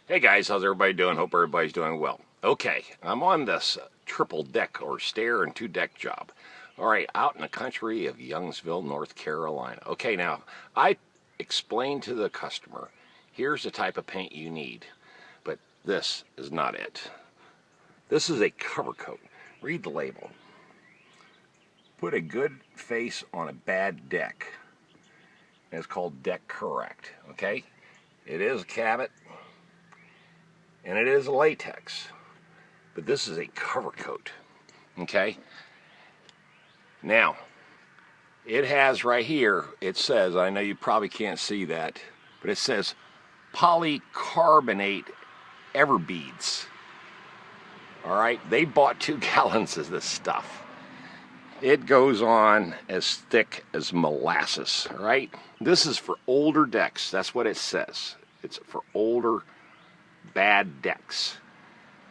Hey guys, how's everybody doing? Hope everybody's doing well. Okay, I'm on this triple deck or stair and two deck job. All right, out in the country of Youngsville, North Carolina. Okay, now I explained to the customer, here's the type of paint you need, but this is not it. This is a cover coat. Read the label. Put a good face on a bad deck. And it's called Deck Correct. Okay, it is a Cabot. And it is latex, but this is a cover coat, okay? Now, it has right here, it says, I know you probably can't see that, but it says polycarbonate everbeads. All right, they bought 2 gallons of this stuff. It goes on as thick as molasses, all right? This is for older decks, that's what it says. It's for older bad decks.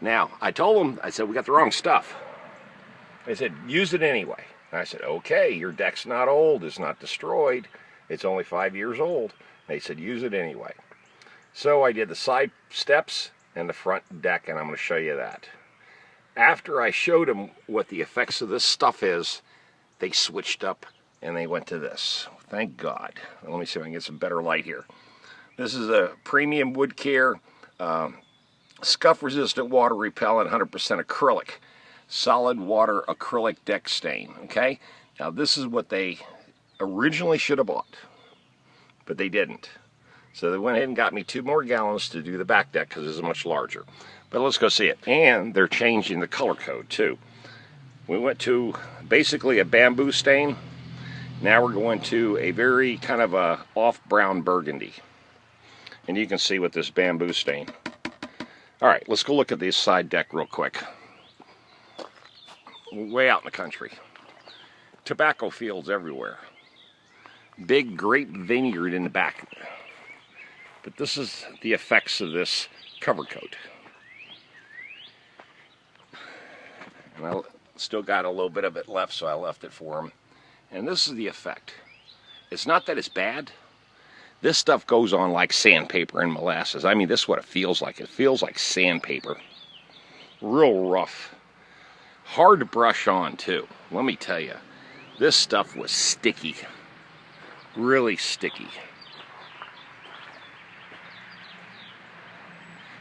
Now, I told them, I said, we got the wrong stuff. They said, use it anyway. And I said, okay, your deck's not old, it's not destroyed, it's only 5 years old. They said, use it anyway. So I did the side steps and the front deck, and I'm going to show you that. After I showed them what the effects of this stuff is, they switched up and they went to this. Thank God. Let me see if I can get some better light here. This is a premium wood care scuff resistant, water repellent, 100% acrylic, solid water acrylic deck stain. Okay, now this is what they originally should have bought, but they didn't, so they went ahead and got me 2 more gallons to do the back deck because it's much larger. But let's go see it. And they're changing the color code too. We went to basically a bamboo stain. Now we're going to a very kind of a off brown burgundy. And you can see with this bamboo stain. All right, let's go look at this side deck real quick. Way out in the country. Tobacco fields everywhere. Big grape vineyard in the back. But this is the effects of this cover coat. And I still got a little bit of it left, so I left it for them. And this is the effect. It's not that it's bad. This stuff goes on like sandpaper and molasses. I mean, this is what it feels like. It feels like sandpaper. Real rough. Hard to brush on, too. Let me tell you, this stuff was sticky. Really sticky.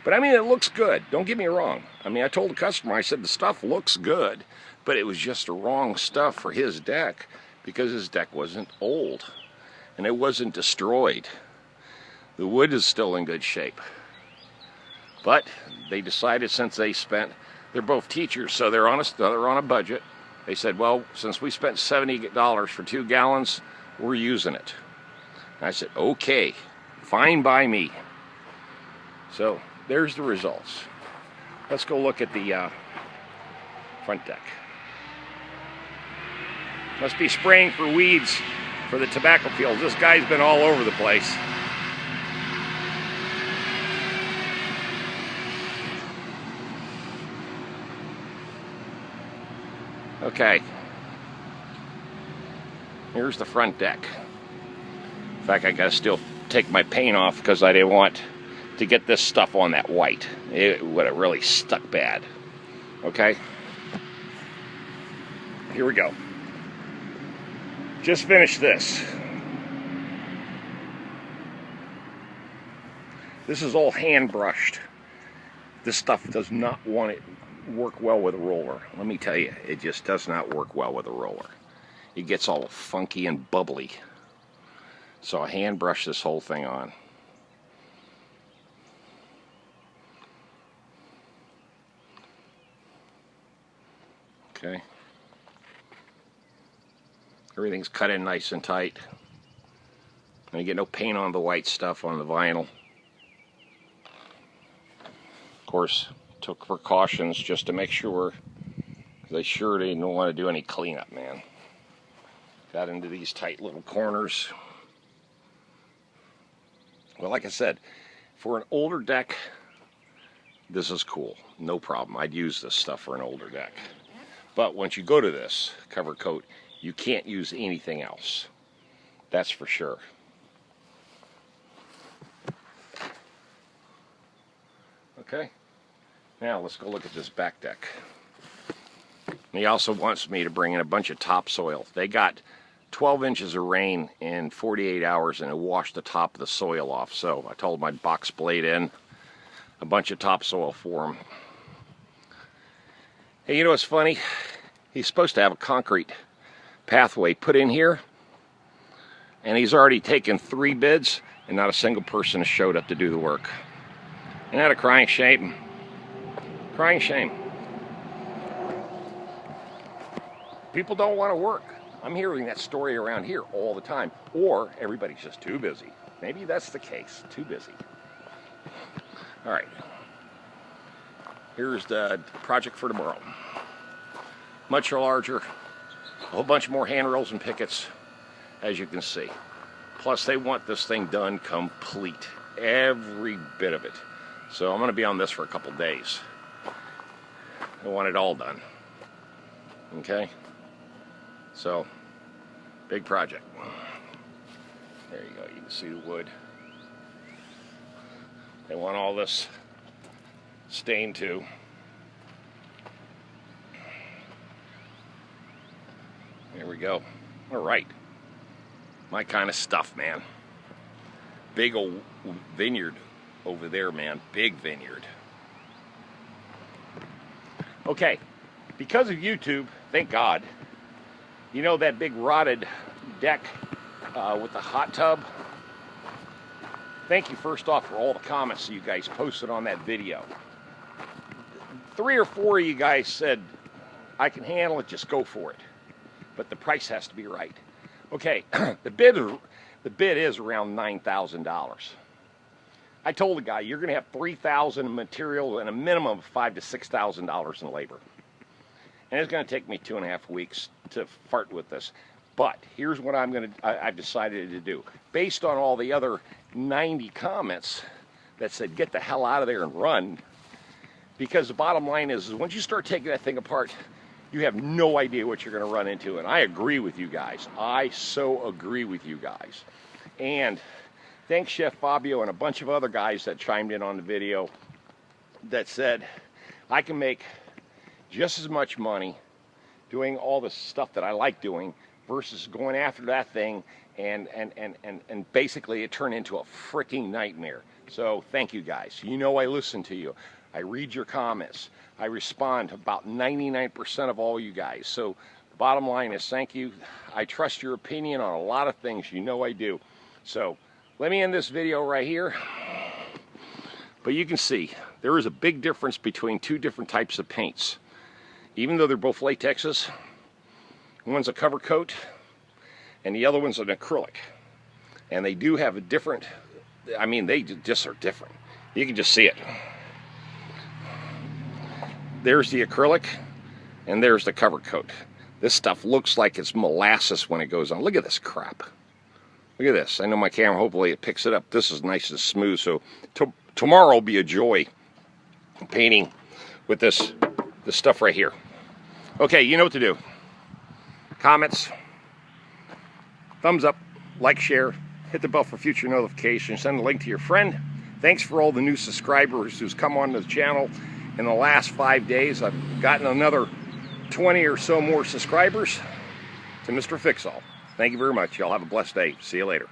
But I mean, it looks good. Don't get me wrong. I mean, I told the customer, I said, the stuff looks good, but it was just the wrong stuff for his deck because his deck wasn't old. And it wasn't destroyed. The wood is still in good shape. But they decided, since they're both teachers, so they're on a budget. They said, well, since we spent $70 for 2 gallons, we're using it. And I said, okay, fine by me. So there's the results. Let's go look at the front deck. Must be spraying for weeds for the tobacco fields. This guy's been all over the place. Okay. Here's the front deck. In fact, I gotta still take my paint off because I didn't want to get this stuff on that white. It would have really stuck bad. Okay? Here we go. Just finished this. This is all hand brushed. This stuff does not want it work well with a roller. Let me tell you, it just does not work well with a roller. It gets all funky and bubbly. So I hand brush this whole thing on. Okay. Everything's cut in nice and tight. And you get no paint on the white stuff on the vinyl. Of course, took precautions just to make sure, because I sure didn't want to do any cleanup, man. Got into these tight little corners. Well, like I said, for an older deck, this is cool. No problem. I'd use this stuff for an older deck. But once you go to this cover coat, you can't use anything else. That's for sure. Okay, now let's go look at this back deck. He also wants me to bring in a bunch of topsoil. They got 12 inches of rain in 48 hours and it washed the top of the soil off. So I told him I'd box blade in a bunch of topsoil for him. Hey, you know what's funny? He's supposed to have a concrete pathway put in here, and he's already taken 3 bids and not a single person has showed up to do the work. Isn't that a crying shame? Crying shame. People don't want to work. I'm hearing that story around here all the time. Or everybody's just too busy. Maybe that's the case. Too busy. All right. Here's the project for tomorrow. Much larger. A whole bunch more handrails and pickets, as you can see. Plus, they want this thing done complete. Every bit of it. So I'm going to be on this for a couple days. I want it all done. Okay? So, big project. There you go. You can see the wood. They want all this stained too. There we go. All right. My kind of stuff, man. Big old vineyard over there, man. Big vineyard. Okay. Because of YouTube, thank God, you know that big rotted deck with the hot tub? Thank you first off for all the comments you guys posted on that video. 3 or 4 of you guys said, I can handle it, just go for it. But the price has to be right. Okay, the bid is around $9,000. I told the guy, you're going to have $3,000 in material and a minimum of $5,000 to $6,000 in labor. And it's going to take me 2.5 weeks to fart with this. But here's what I've decided to do. Based on all the other 90 comments that said, get the hell out of there and run. Because the bottom line is once you start taking that thing apart, you have no idea what you're going to run into. And I agree with you guys. I so agree with you guys. And thanks Chef FABIO and a bunch of other guys that chimed in on the video that said, I can make just as much money doing all the stuff that I like doing versus going after that thing and basically it turned into a freaking nightmare. So thank you guys. You know I listen to you. I read your comments. I respond to about 99% of all you guys. So the bottom line is thank you. I trust your opinion on a lot of things. You know I do. So let me end this video right here. But you can see there is a big difference between 2 different types of paints. Even though they're both latexes, one's a cover coat and the other one's an acrylic. And they do have a different, I mean, they just are different. You can just see it. There's the acrylic and there's the cover coat. This stuff looks like it's molasses when it goes on. Look at this crap. Look at this. I know my camera, hopefully it picks it up. This is nice and smooth. So tomorrow will be a joy painting with this stuff right here. Okay, you know what to do. Comments, thumbs up, like, share, hit the bell for future notifications, send a link to your friend. Thanks for all the new subscribers who's come on to the channel in the last 5 days. I've gotten another 20 or so more subscribers to Mr. Fix-All. Thank you very much. Y'all have a blessed day. See you later.